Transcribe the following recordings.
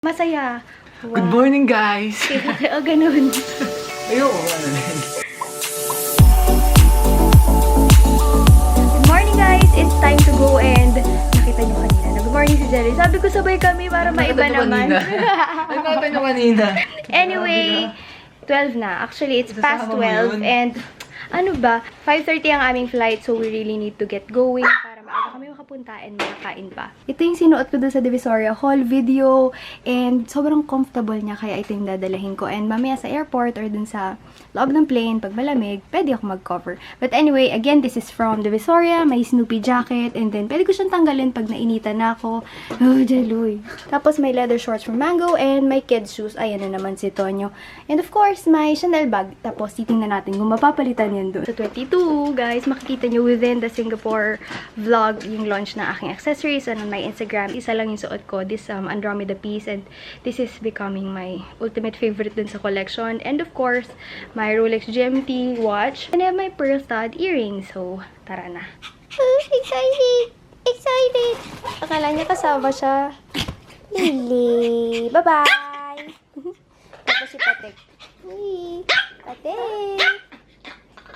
Masaya. Wow. Good morning, guys! O, ganun. Ayoko, Good morning, guys! It's time to go and nakita nyo kanina. Good morning si Jerry. Sabi ko sabay kami para maiba naman. Ay, nakita nyo kanina. Anyway, 12 na. Actually, it's past Kasama mo 12 yun? and ano ba, 5:30 ang aming flight so we really need to get going para maaga kami makapunta and makakain pa. Ito yung sinuot ko doon sa Divisoria haul video and sobrang comfortable niya kaya ito yung dadalahin ko. And mamaya sa airport or dun sa loob ng plane, pag malamig, pwede ako mag-cover. But anyway, again, this is from Divisoria. May Snoopy jacket and then pwede ko siyang tanggalin pag nainitan na ako. Oh, jaloy. Tapos may leather shorts from Mango and my kids shoes. Ayan na naman si Tonyo. And of course, my Chanel bag. Tapos titingnan natin kung mapapalitan yan doon. Sa 22, guys, makikita nyo within the Singapore vlog yung launch na aking accessories. And on my Instagram, isa lang yung suot ko. This Andromeda piece. And this is becoming my ultimate favorite dun sa collection. And of course, my Rolex GMT watch. And I have my pearl stud earrings. So, tara na. Excited! Excited! Akala niya kasama siya. Lily! Bye-bye! Tapos si Patek. Hey! Patek!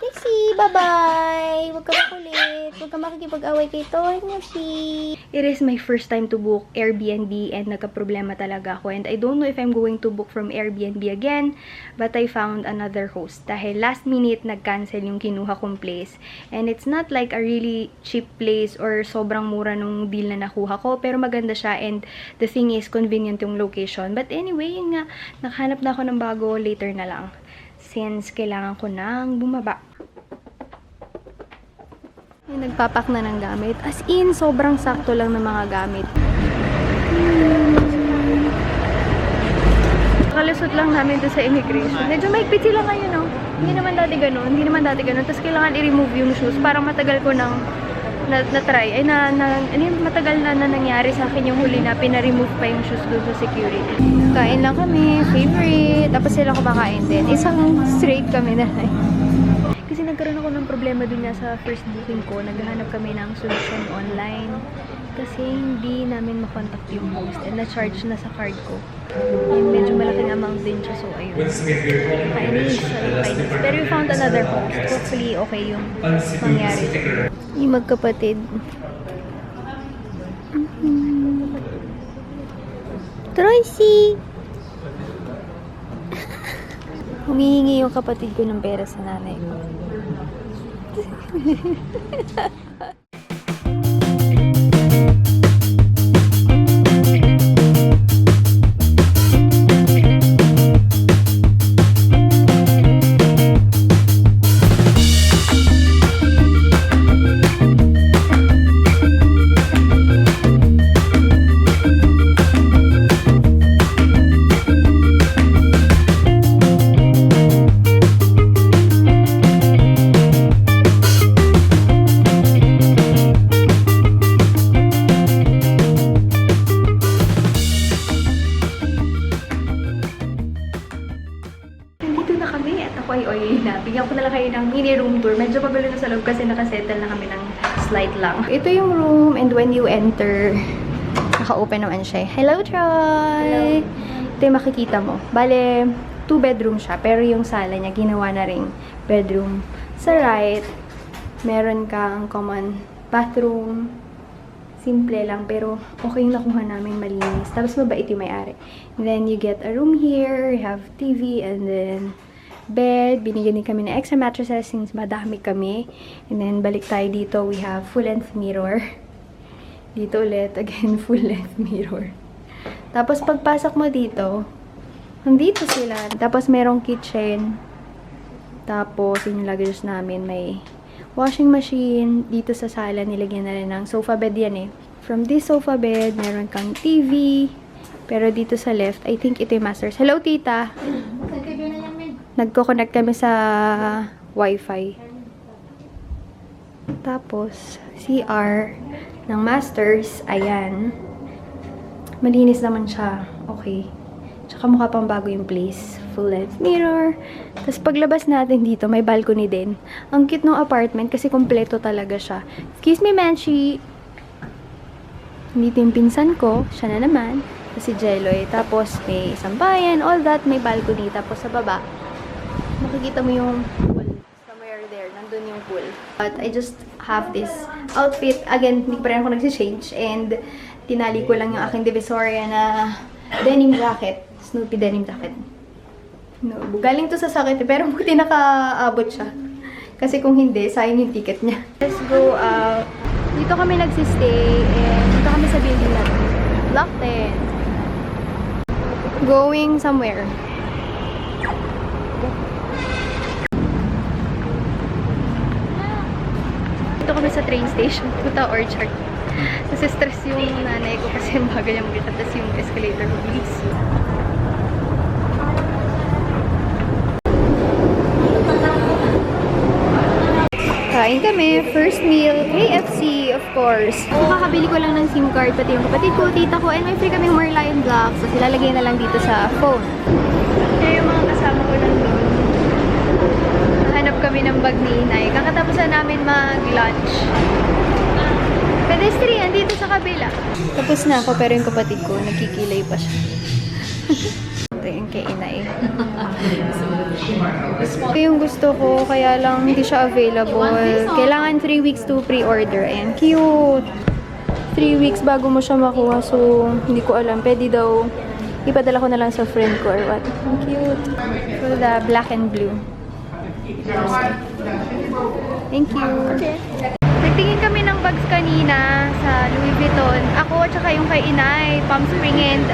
Lexi, bye-bye! Huwag ka makulit. Huwag ka makikipag-away kay Tonyo, si. It is my first time to book Airbnb and nagka-problema talaga ako. And I don't know if I'm going to book from Airbnb again, but I found another host. Dahil last minute, nag-cancel yung kinuha kong place. And it's not like a really cheap place or sobrang mura nung deal na nakuha ko, pero maganda siya and the thing is, convenient yung location. But anyway, yun nga, nakahanap na ako ng bago, later na lang. Since kailangan ko nang bumaba. Nagpapak na ng gamit. As in, sobrang sakto lang ng mga gamit. Nakalusot lang namin to sa immigration. Medyo maigpit sila ngayon, no? Hindi naman dati ganun. Tapos kailangan i-remove yung shoes. Parang matagal ko nang na-try. Matagal na nangyari sa akin yung huli na pina-remove pa yung shoes doon sa security. Kain lang kami, favorite. Tapos sila kumakain din. Isang straight kami na. Kasi nagkaroon ako ng problema dun nga sa first booking ko. Naghahanap kami ng solusyon online. Kasi hindi namin makontak yung host. And na-charge na sa card ko. Yung medyo malaking amount din siya. So, ayun. Kainis. Pero we found another host. Hopefully, okay yung mangyari. Yung magkapatid. Tracy! Humihingi yung kapatid ko ng pera sa nanay ko. Bigyan ko na lang kayo ng mini room tour. Medyo pagulo na sa loob kasi nakasettle na kami ng slight lang. Ito yung room and when you enter, naka-open naman siya. Hello, Troy! Hello. Ito yung makikita mo. Bale, 2 bedroom siya. Pero yung sala niya, ginawa na ring bedroom. Sa right, meron kang common bathroom. Simple lang, pero okay yung nakuha namin, malinis. Tapos mabait yung may-ari. And then you get a room here, you have TV, and then bed. Binigyan din kami ng extra mattresses since madami kami. And then, balik tayo dito. We have full-length mirror. Dito ulit, again, full-length mirror. Tapos, pagpasok mo dito, nandito sila. Tapos, merong kitchen. Tapos, yun yung luggage namin. May washing machine. Dito sa sala, nilagyan na rin ng sofa bed yan eh. From this sofa bed, meron kang TV. Pero dito sa left, I think ito yung masters. Hello, tita! Nagko-connect kami sa Wi-Fi. Tapos, CR ng masters, ayan. Malinis naman siya. Okay. Tsaka mukha pang bago yung place. Full-length mirror. Tapos paglabas natin dito, may balcony din. Ang cute ng apartment kasi kompleto talaga siya. Excuse me, Manchi. Dito yung pinsan ko. Siya na naman. si Jeloy. Tapos may isang bayan, all that, may balcony. Tapos sa baba, makikita mo yung pool. Somewhere there, nandun yung pool. But I just have this outfit. Again, hindi pa rin ako nagsi-change. And tinali ko lang yung aking Divisoria na denim jacket. Snoopy denim jacket. No, galing to sa sakit pero buti nakaabot siya. Kasi kung hindi, sayang yung ticket niya. Let's go out. Dito kami nagsistay and dito kami sa building natin. Block 10. Going somewhere. Dito kami sa train station, Puta Orchard. Kasi stress yung nanay ko kasi yung bagal yung mag-get tapos yung escalator mabilis. Kain kami. First meal, KFC, of course. Kakabili ko lang ng SIM card, pati yung kapatid ko, tita ko, and may free kaming Merlion Black. So, silalagay na lang dito sa phone. Kaya yung mga kasama ko lang doon. Hanap kami ng bag ni Inay. Kakatapos na namin mag-lunch. Pedestrian dito sa kabila. Tapos na ako, pero yung kapatid ko, nagkikilay pa siya. Ito yung kay Inay. Ito yung gusto ko, kaya lang hindi siya available. Kailangan 3 weeks to pre-order. Ayan, cute! 3 weeks bago mo siya makuha, so hindi ko alam. Pwede daw, ipadala ko na lang sa friend ko or what. Ang cute! So, the black and blue. Thank you! Nagtingin kami ng bags kanina sa Louis Vuitton. Ako, tsaka yung kay Inay, Palm Spring and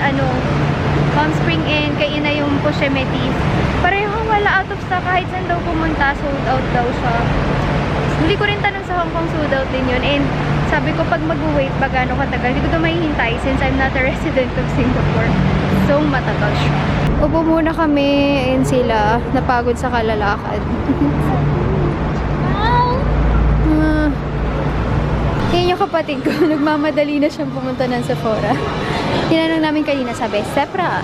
kay Inay yung Poche Métis. Pareho wala out of stock kahit saan daw pumunta, sold out daw siya. Hindi ko rin tanong sa Hong Kong, sold out din yun. And sabi ko pag mag-wait ba gaano katagal, hindi ko ito mahihintay since I'm not a resident of Singapore. So matagal siya. Upo muna kami and sila napagod sa kalalakad. Yan yung kapatid ko, nagmamadali na siyang pumunta ng Sephora. Tinanong namin kanina, sabi, Sephora.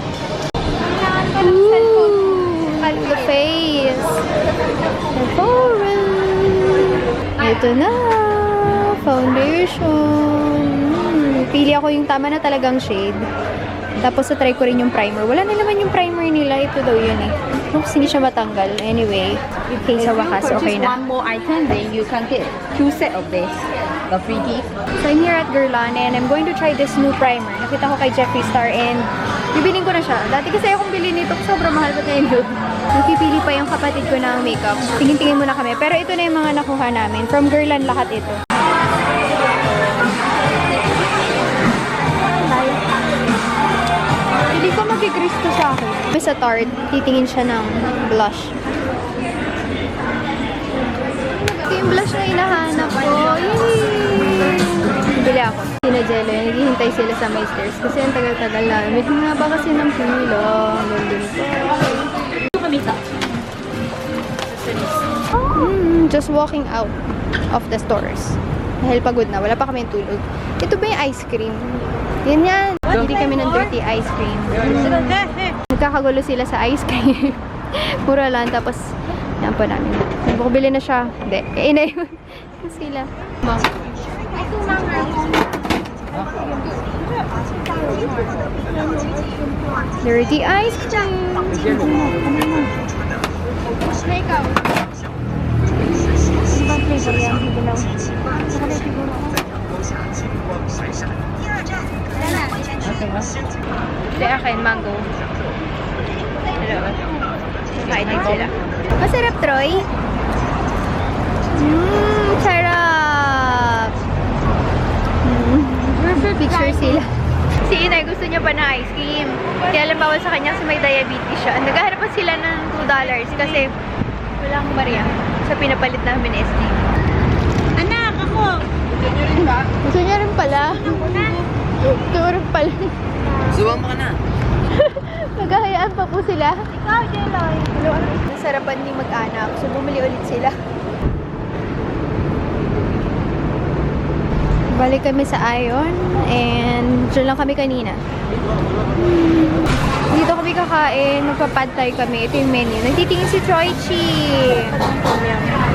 Ooh, the face. Sephora. Ito na. Foundation. Pili ako yung tama na talagang shade. Tapos, try ko rin yung primer. Wala na naman yung primer nila. Ito daw yun eh. Oops, hindi siya matanggal. Anyway, okay, sa wakas, okay na. One more item, then you can get 2 set of this. The free gift. So, I'm here at Guerlain and I'm going to try this new primer. Nakita ko kay Jeffree Star and bibiling ko na siya. Dati kasi akong bilhin nito, sobrang mahal pa ngayon doon. Nakipili pa yung kapatid ko ng makeup. Tingin-tingin muna kami. Pero ito na yung mga nakuha namin. From Guerlain lahat ito. Hindi ko magigristo sa akin. Sa Tarte, titingin siya ng blush. Ito yung blush na hinahanap ko. Yay! Bili ako. Sina Jello, naghihintay sila sa may stairs kasi ang tagal-tagal namin. Nga ba kasi ng pila? London ko. Just walking out of the stores. Dahil pagod na. Wala pa kami tulog. Ito ba yung ice cream? Yan yan. Hindi kami ng dirty ice cream. Nagkakagulo sila sa ice cream. Mura lang. Tapos, yan pa namin. Bukubili na siya. Hindi. Kaya na yun. Sila. Dirty ice cream. Ikaw. Ibang flavor yan. Hibilaw. Hindi akin, mango. Dalawa. Kain din sila. Masarap, Troy. Sarap. Picture sila. Si Inay gusto niya pa na ice cream. Kaya lang bawal sa kanya kasi may diabetes siya. Naghahanap pa sila ng $2 kasi walang barya sa pinapalit namin na SD. Anak, ako! Gusto niya rin pala. Gusto rin pala. Suwang mo ka na. Naghahayaan pa po sila. Ikaw, Jeloy. Nasarapan ni mag-anak. So, bumili ulit sila. Balik kami sa Ion. And dyan lang kami kanina. Dito kami kakain. Magpa-pad thai kami. Ito yung menu. Nagtitingin si Troy Chi.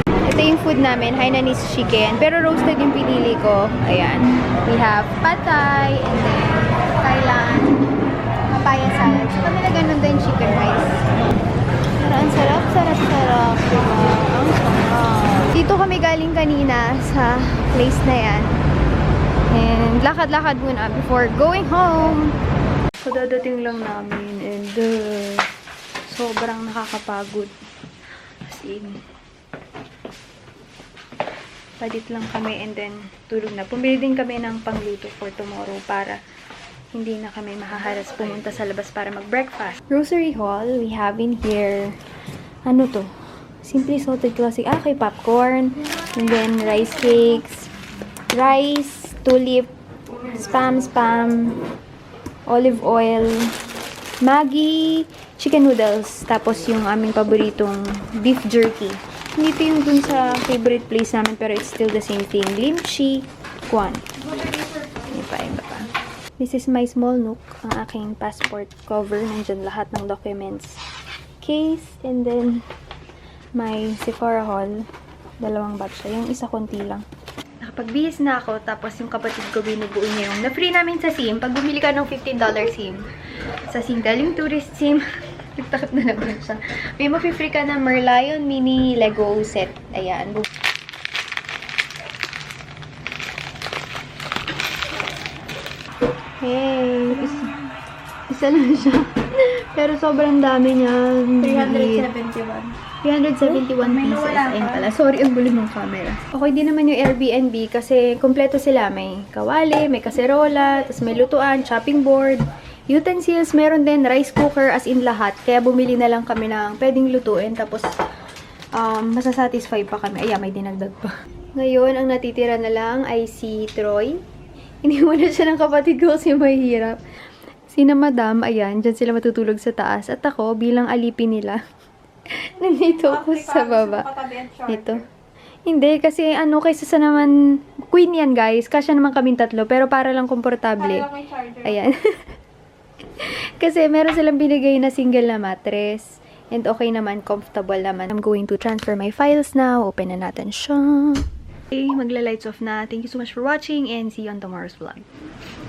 Ito yung food namin. Hainanese chicken. Pero roasted yung pinili ko. Ayan. We have pad thai. And then Thailand. papaya salad. So kami na ganun din chicken rice. Pero ang sarap, sarap, sarap. Diba? Ang sarap. Dito kami galing kanina sa place na yan. And lakad-lakad muna before going home. So dadating lang namin and sobrang nakakapagod. As in, padit lang kami and then tulog na. Pumili din kami ng pangluto for tomorrow para hindi na kami mahaharas pumunta sa labas para mag-breakfast. Grocery haul, we have in here, ano to? Simply Salted Classic. Okay, popcorn. And then rice cakes. Rice, tulip, spam, olive oil, Maggi, chicken noodles. Tapos yung aming paboritong beef jerky. Hindi ito yung dun sa favorite place namin pero it's still the same thing. Limchi, kwan. Iba pa. This is my small nook. Ang aking passport cover. Nandyan lahat ng documents. Case, and then my Sephora haul. Dalawang batch siya. Yung isa konti lang. Nakapag-bihis na ako, tapos yung kapatid ko binubuo niya yung na-free namin sa SIM. Pag bumili ka ng $15 SIM, sa Singtel, yung tourist SIM, nagtakip na naman siya. May mapi-free ka na Merlion mini Lego set. Ayan. Hey! Isa lang siya. Pero sobrang dami niya. 371 pieces. Ayun pala. Sorry, ang gulo ng camera. Okay din naman yung Airbnb kasi kompleto sila. May kawali, may kaserola, tapos may lutuan, chopping board, utensils, meron din rice cooker, as in lahat. Kaya bumili na lang kami ng pwedeng lutuin. Tapos, masasatisfy pa kami. Ayan, may dinagdag pa. Ngayon, ang natitira na lang ay si Troy. Iniwan na siya ng kapatid ko kasi mahirap. Sina Madam, ayan, dyan sila matutulog sa taas. At ako, bilang alipin nila, nandito ako sa baba. Dito. Hindi, kasi kaysa sa naman, queen yan guys. Kasya naman kaming tatlo, pero para lang komportable. Ayan. Kasi meron silang binigay na single na mattress. And okay naman, comfortable naman. I'm going to transfer my files now. Open na natin siya. Okay, magla-lights off na. Thank you so much for watching and see you on tomorrow's vlog.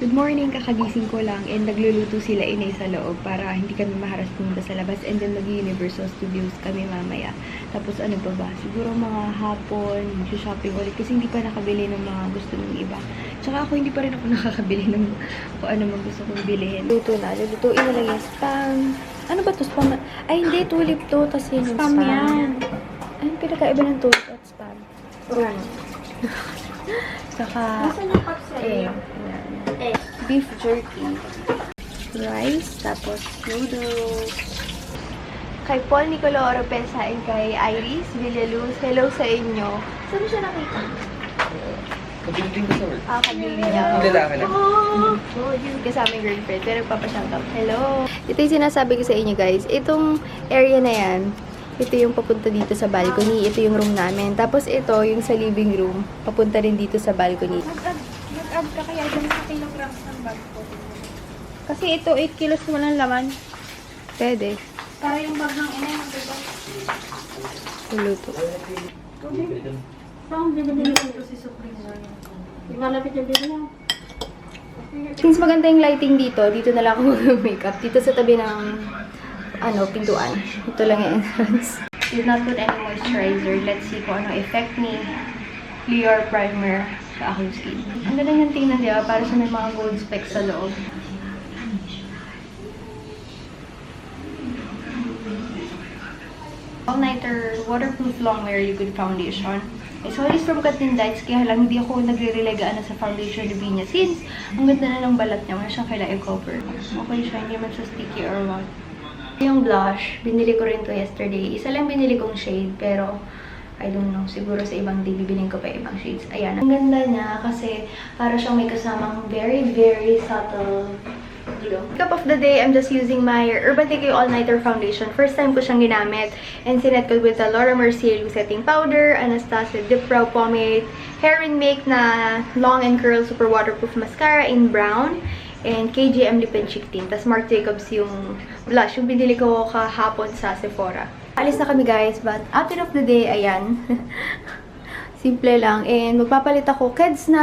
Good morning, kakagising ko lang and nagluluto sila inay sa loob para hindi kami maharas pumunta sa labas and then mag-Universal Studios kami mamaya. Tapos ano pa ba? Siguro mga hapon, shopping ulit kasi hindi pa nakabili ng mga gusto ng iba. Tsaka ako hindi pa rin ako nakakabili ng kung ano man gusto kong bilhin. Luto na. Lulutuin na lang yung spam. Ano ba to? Spam? Ay, hindi. Tulip to. Tapos yun yung spam. Yan. Anong pinakaiba ng tulip at spam? Saka, beef jerky, rice, tapos noodles. Kay Paul Nicolo Oropesa and kay Iris Villaluz, hello sa inyo. Saan mo siya nakita? Kabuilding ko sa work. Kabili niya. Ang lalaki lang. Kasama yung girlfriend, pero nagpapashoutout. Hello! Ito yung sinasabi ko sa inyo guys. Itong area na yan, ito yung papunta dito sa balcony. Ito yung room namin. Tapos ito, yung sa living room, papunta rin dito sa balcony. Nag-add ka kaya dyan sa kilograms ng bag ko. Kasi ito, 8 kilos walang laman. Pwede. Para yung bag ng ina yung bag. Luto. Saan bibili ko si Supreme? Imalapit yung bibili niya. Since maganda yung lighting dito, dito na lang ako mag-makeup. Dito sa tabi ng pintuan. Ito lang yung entrance. Did not put any moisturizer. Let's see kung ano effect ni Clear Primer sa aking skin. Ang ganda niyang tingnan, di ba? Para sa may mga gold specks sa loob. All-nighter waterproof long-wear liquid foundation. I saw this from Katin Lights, kaya lang hindi ako nagre-relega sa foundation review niya since ang ganda na ng balat niya. Wala siyang kailangan i-cover. Okay siya, hindi man siya sticky or what. Yung blush, binili ko rin to yesterday. Isa lang binili kong shade, pero I don't know, siguro sa ibang day, bibiling ko pa ibang shades. Ayan, ang ganda niya kasi para siyang may kasamang very, very subtle glow. Makeup of the day, I'm just using my Urban Decay All Nighter Foundation. First time ko siyang ginamit. And sinet ko with the Laura Mercier Setting Powder, Anastasia Dip Brow Pomade, Hair and Make na Long and Curl Super Waterproof Mascara in brown, and KJM Lip and Cheek Tint. Tapos Marc Jacobs yung blush, yung binili ko kahapon sa Sephora. Alis na kami guys, but outfit of the day, ayan. Simple lang. And magpapalit ako. Kids na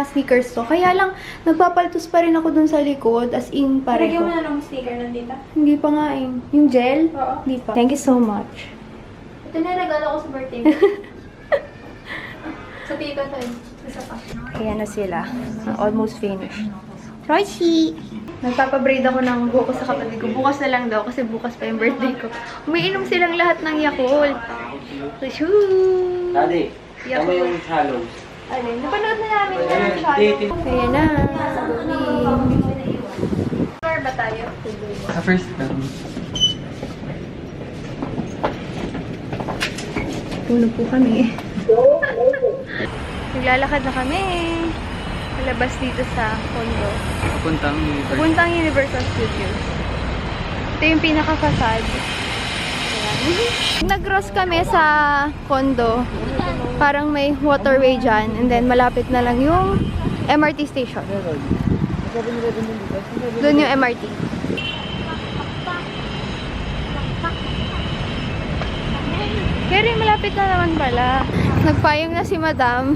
sneakers to. Kaya lang, nagpapaltos pa rin ako dun sa likod. As in, pareho. Lagyan mo na ng sticker nandito. Hindi pa nga eh. Yung gel? Oo. Hindi pa. Thank you so much. Ito na regalo ko sa birthday mo. Sa tita to eh. Isa pa. Ayan na sila. Almost finished. Roichi! Nagpapabraid ako ng buko sa kapatid ko. Bukas na lang daw kasi bukas pa yung birthday ko. Umiinom silang lahat ng Yakult. So, Daddy, Yakult. tama yung salon. Alin? Napanood na namin yung Shallow. Ayan na. Sure ba tayo? First, Tulog po kami. Naglalakad na kami. Malabas dito sa condo. Papuntang Universal Studios. Ito yung pinaka-facade. Ayan. Nag-cross kami sa condo. Parang may waterway dyan. And then malapit na lang yung MRT station. Doon yung MRT. Pero malapit na naman pala. Nagpayong na si Madam.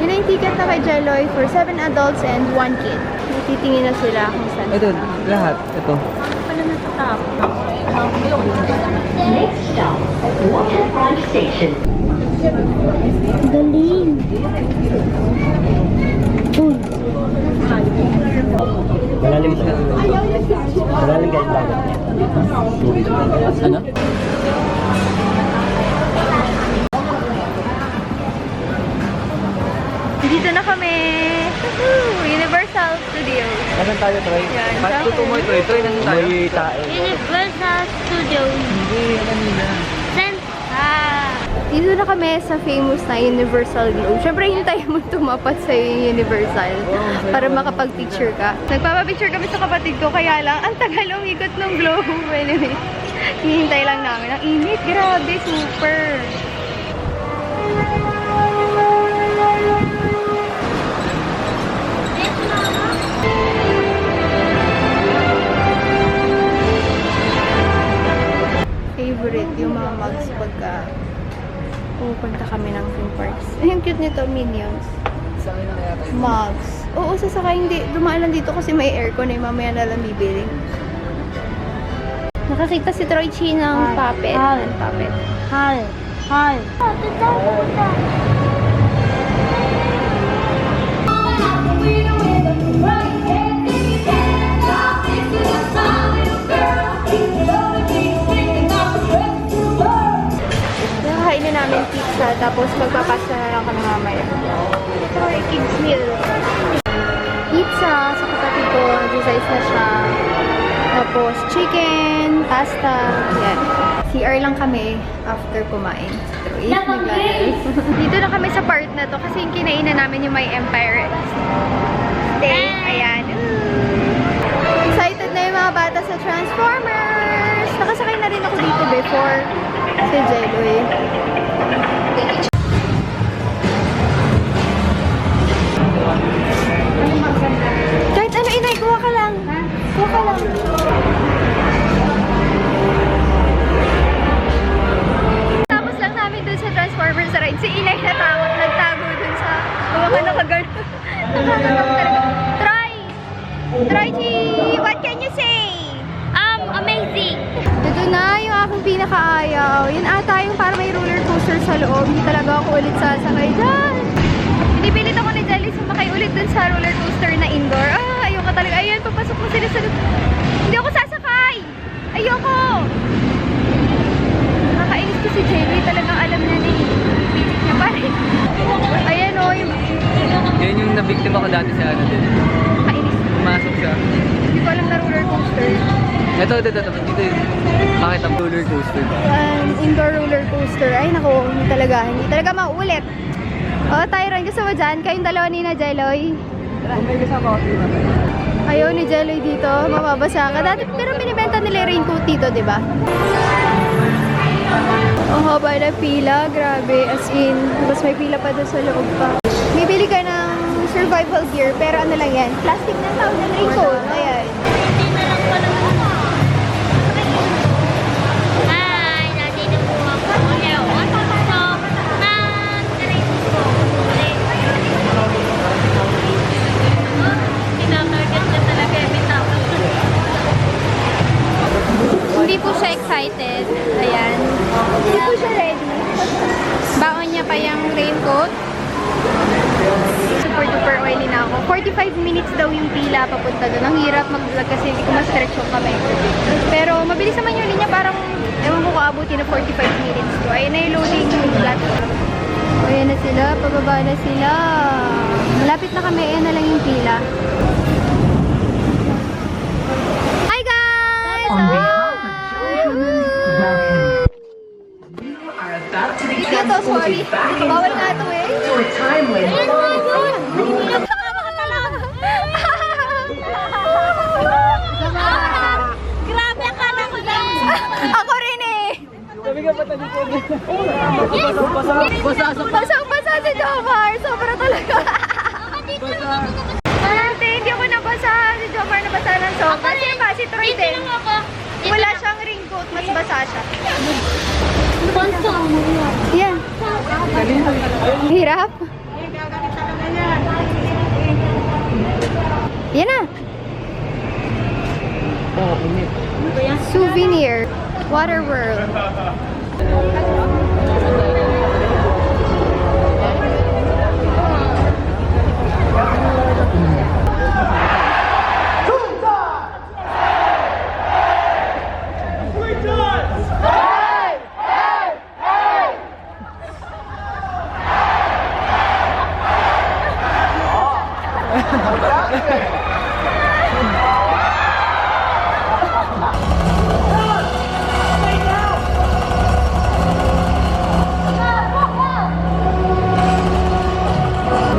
Yun na yung ticket na kay Jeloy for 7 adults and 1 kid. Titingin na sila kung saan. ito, lahat. Ito. Pala natatapos. Next stop, Waterfront Station. Galing. Malalim siya. Malalim guys dagat. Ano? Dito na kami. Woohoo! Universal Studios. Nasaan tayo, Troy? Yan, Kahit sa tutumoy, Troy. Troy, nasaan tayo? May tayo. Universal Studios. Hindi, kanina. Dito na kami sa famous na Universal Globe. Siyempre, hintayin mo tumapat sa Universal para makapag-picture ka. Nagpapapicture kami sa kapatid ko, kaya lang, ang tagal umikot ng globe. Anyway, hinihintay lang namin. Ang init, grabe, super. Favorite yung mga mugs pagka pupunta kami ng theme parks. Ay, ang cute nito, Minions. Mugs. Oo, sasakay hindi. Dumaan lang dito kasi may aircon eh. Mamaya na lang bibili. Nakakita si Troy Chi ng puppet. Ng puppet. Hi. Nakakain na namin pizza, tapos magpapasta na lang kami mamaya. Ito yung kids meal. Pizza sa kapatid ko, nag-size na siya. Tapos chicken, pasta, yan. CR lang kami after kumain. Dito na kami sa part na to kasi yung kinainan namin yung may Empire Stay. Ayan. Excited na yung mga bata sa Transformers! Nakasakay na rin ako dito before si Jeloy. Kahit ano, inay, kuha ka lang. Kuha ka lang. Tapos lang namin dun sa Transformers ride. Si inay natakot, nagtago dun sa mga nakagano. Nakakatakot talaga. Try, G! What can you say? Amazing. Ito na yung aking pinakaayaw. Yun ata yung parang may roller coaster sa loob. Hindi talaga ako ulit sasakay dyan. Pinipilit ako ni Jelly sumakay ulit dun sa roller coaster na indoor. Ayoko talaga. Ayan, papasok mo sila sa loob. Hindi ako sasakay! Ayoko! Nakakainis ko si Jelly. Talagang alam na ni pilit niya parang. Ayan o, yung Yan yung nabiktima ko dati sa ano din. nakainis. Pumasok siya. Hindi ko alam na roller coaster. Ito, dito yun. Bakit ang roller coaster ba? Indoor roller coaster. Ay, naku, hindi talaga maulit. O, Tyron, gusto mo dyan? Kayong dalawa ni na Jeloy. May kasama ako. Ayaw ni Jeloy dito, mababasa ka. Dati, pero binibenta nila yung raincoat dito, di ba? Oh, haba na pila. Grabe, as in. Tapos may pila pa doon sa loob pa. Bibili ka ng survival gear, pero ano lang yan? Plastic na tawag ng raincoat. Ayan. Hindi na lang pala. Hi, nandito po ako. Ewan, papasok na direct po. Kinakargat na talaga every time. Hindi po siya excited. Ayan. Hindi po siya ready. Baon niya pa yung raincoat. Super duper oily na ako. 45 minutes daw yung pila papunta doon. Ang hirap mag-vlog kasi hindi ko ma-stretch yung kamay ko. Pero mabilis naman yung linya. Parang, ewan ko kaabuti na 45 minutes to. Ayun na yung loading yung platform. Ayan na sila. Pababa na sila. Malapit na kami. Ayan na lang yung pila. Hi guys! On behalf of children, welcome. You are about to be Ito, transported sorry. back in Bawal nga ito time eh. to a time when Grabe, akala ko lang. Ako rin eh! Basang-basa si Jomar! Sobra talaga! Ate, hindi ako nabasa. Si Jomar nabasa ng sopa. Si Troy din. Wala siyang raincoat, mas basa siya. Yan. Hirap. Yan na. Souvenir. Water World.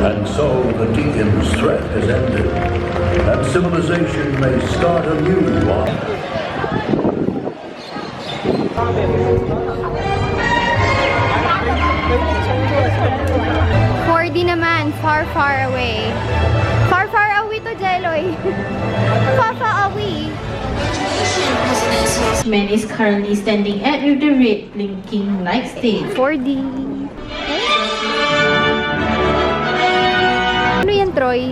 And so the deacon's threat has ended, and civilization may start a new one. Naman, far, far away. Far, far away to Jeloy. Far, far away. Man is currently standing at the red blinking light stage. 4D. Ano yan, Troy?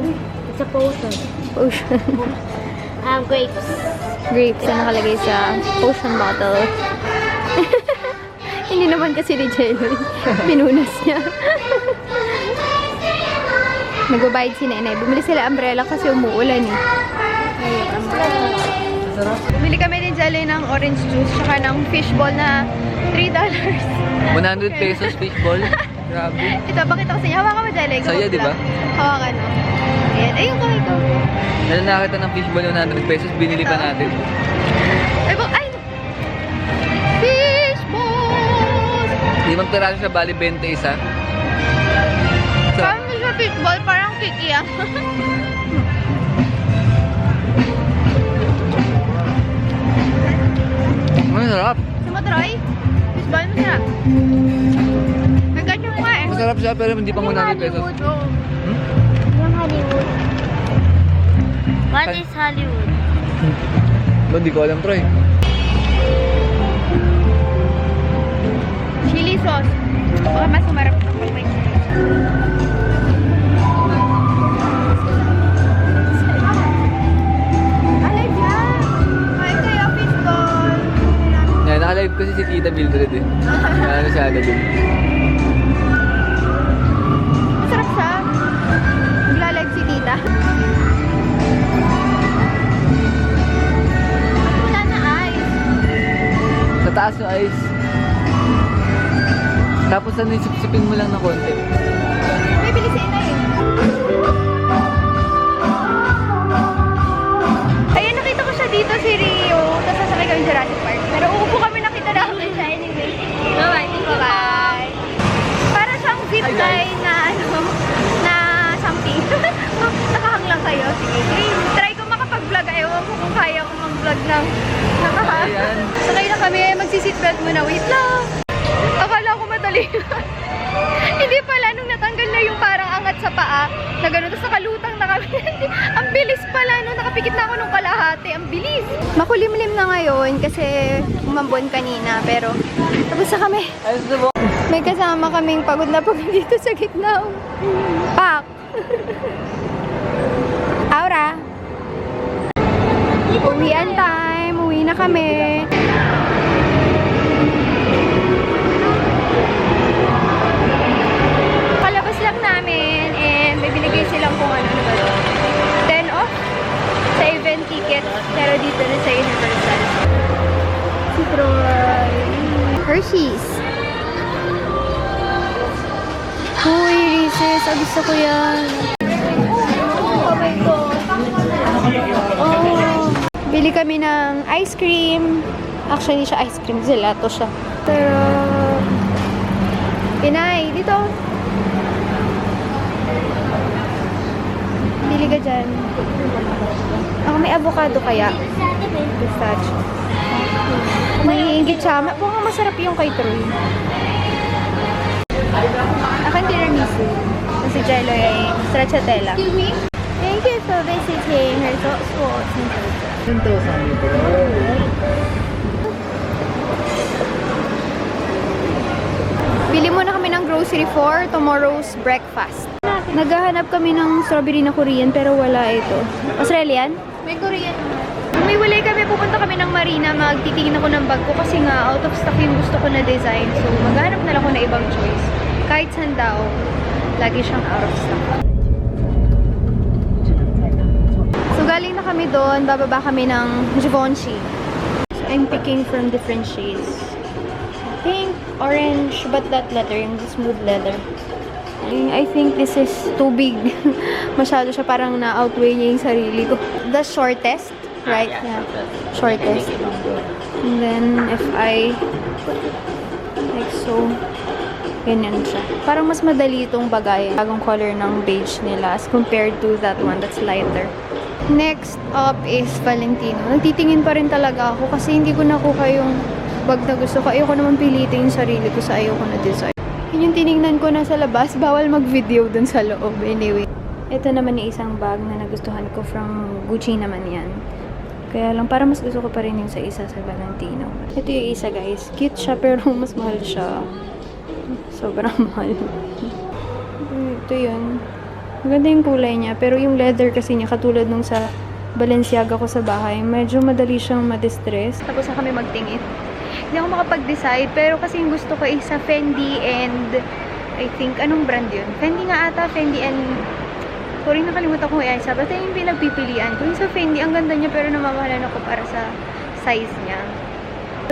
It's a potion. Potion. Grapes. Grapes na nakalagay sa potion bottle. Hindi naman kasi ni Jeloy. Pinunas niya. Nagbabayad si Nenay. Bumili sila umbrella kasi umuulan eh. Bumili kami ni Jeloy ng orange juice tsaka ng fishball na $3. 100 pesos fishball. Grabe. Ito, bakit ako sa inyo? Hawakan mo, Jeloy. Saya, di ba? Hawakan mo. Ayan. Ayun ko, ito. Dahil nakita ng fishball 100 pesos, binili pa natin. Ay! Fishball! 5 piraso siya, bali 20 isa. Parang siya fishball, parang kiki ah. Masarap. Sumatroy? Fishball, masarap. Nagkatyo nga eh. Masarap siya pero hindi pa 100 pesos. Yung Hollywood. What is Hollywood? Hindi ko alam, Troy. Chili sauce. Baka mas sumarap ito pag may chili sauce. Alay dyan! Kain kayo, fishball! Yan, naka-live kasi si Tita Mildred eh. Ano siya agad din. Masarap siya. Maglalag si tita. Wala na ice. Sa taas yung ice. Tapos ano, sipsipin mo lang ng konti. May bili si Inay eh. Ayun, nakita ko siya dito, si Rio. Tapos sasakay kami sa Jurassic Park. Pero uupo kami, nakita namin siya anyway. Bye-bye. Bye-bye. Para siyang zip line na na something. Nakahang lang kayo. Sige. Try ko makapag-vlog. Ewan ko kung kaya ko mag-vlog ng nakahang. Ayan. Sakay na kami. Magsiseatbelt muna. Wait lang. Akala ko madali. Hindi pala, nung natanggal na yung parang angat sa paa. Na gano'n, tapos nakalutang na kami. Ang bilis pala, no? Nakapikit na ako nung kalahati. Ang bilis. Makulimlim na ngayon kasi umambon kanina. Pero, tapos na kami. May kasama kaming pagod na pagod dito sa gitna. Pak! Aura! Uwian time! Uwi na kami! Palabas lang namin and may binigay silang kung ano ba ito. 10 off sa event ticket pero dito na sa Universal. Si Troy. Hershey's. Uy, Reese's. Gusto ko yan. Kamay ko. Oh. Bili kami ng ice cream. Actually, siya ice cream. Gelato siya. Pero, Pinay, dito. Bili ka dyan. Ako may avocado kaya. Pistachio. May siya. Mukhang masarap yung kay Troy. Akan tiramisu. Si Jello ay stracciatella. Thank you for visiting Resort Sports. Bili muna kami ng grocery for tomorrow's breakfast. Naghahanap kami ng strawberry na Korean pero wala ito. Australian? May Korean naman. May wala kami, pupunta kami ng Marina, magtitingin ako ng bag ko kasi nga out of stock yung gusto ko na design. So maghanap na lang ako na ibang choice. Kahit saan daw, lagi siyang out of stock. So galing na kami doon, bababa kami ng Givenchy. So I'm picking from different shades. Pink, orange, but that leather, yung smooth leather. I think this is too big. Masyado siya, parang na-outweigh niya yung sarili ko. The shortest, right? Yeah. Shortest. And then, if I like so, ganyan siya. Parang mas madali itong bagay. Bagong color ng beige nila as compared to that one that's lighter. Next up is Valentino. Nagtitingin pa rin talaga ako kasi hindi ko nakuha yung bag na gusto ko. Ayoko naman pilitin yung sarili ko sa ayoko na design. Yun yung tinignan ko na sa labas. Bawal mag-video dun sa loob. Anyway. Ito naman yung isang bag na nagustuhan ko from Gucci naman yan. Kaya lang, para mas gusto ko pa rin yung sa isa sa Valentino. Ito yung isa, guys. Cute siya, pero mas mahal siya. Sobrang mahal. Ito yun. Maganda yung kulay niya. Pero yung leather kasi niya, katulad nung sa Balenciaga ko sa bahay, medyo madali siyang ma-distress. Tapos na kami magtingin. Hindi ako makapag-decide, pero kasi yung gusto ko is sa Fendi and I think, anong brand yun? Fendi nga ata, Fendi and sorry, nakalimutan ko yung isa. Basta yung pinagpipilian ko. Yung sa Fendi, ang ganda niya, pero namamahalan ako para sa size niya.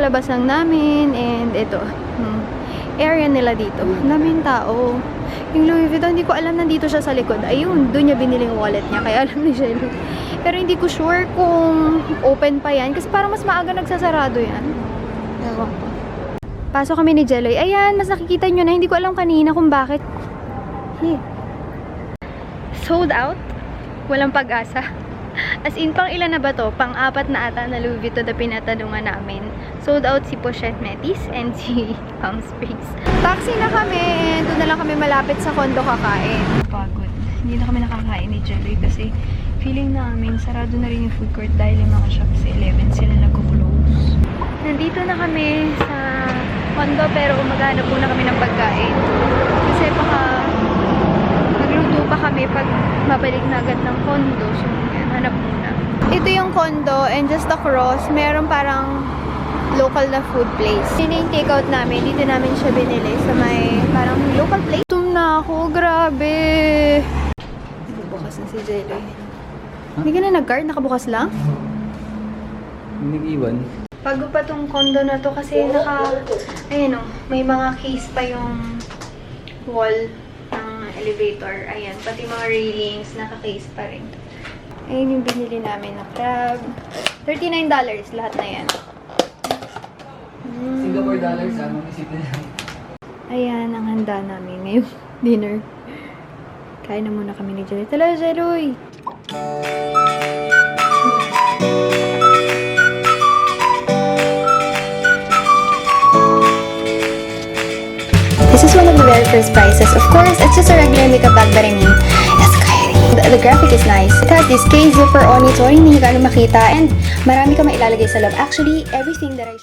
Labas lang namin and ito. Area nila dito. Ang daming tao. Yung Louis Vuitton, hindi ko alam nandito siya sa likod. Ayun, doon niya binili yung wallet niya. Kaya alam ni Jello. Pero hindi ko sure kung open pa yan. Kasi parang mas maaga nagsasarado yan. Ewan ko. Pasok kami ni Jelloy. Ayan, mas nakikita nyo na. Hindi ko alam kanina kung bakit. Hey. Sold out. Walang pag-asa. As in, pang ilan na ba to? Pang-apat na ata na Louis Vuitton na pinatanungan namin. Sold out si Pochette Métis and si Palm Springs. Taxi na kami. Doon na lang kami malapit sa condo kakain. Pagod. Hindi na kami nakakain ni Jelloy kasi feeling namin sarado na rin yung food court dahil yung mga shops sa 11 sila nag-close. Nandito na kami sa condo pero maghanap muna kami ng pagkain. Kasi baka magluto pa kami pag mabalik na agad ng condo. So, hanap muna. Ito yung condo and just across, meron parang local na food place. Yun yung take-out namin. Dito namin siya binili sa may parang local place. Tum na ako. Grabe. Bubukas na si Jello. Hindi ka na nag-guard? Nakabukas lang? Nag-iwan. Bago pa tong condo na to kasi ayan o, may mga case pa yung wall ng elevator. Ayan, pati mga railings, naka-case pa rin. Ayan yung binili namin na crab. $39 lahat na yan. Singapore dollars, mga isip nila. Ayan, ang handa namin ngayong dinner. Kain na muna kami ni Jelly. Tala, Jelloy! This is one of the very first prices. Of course, it's just a regular makeup bag, but I mean, yes guys, the graphic is nice. It has this case zipper on it, so hindi nyo gaano makita, and marami ka mailalagay sa loob. Actually, everything that I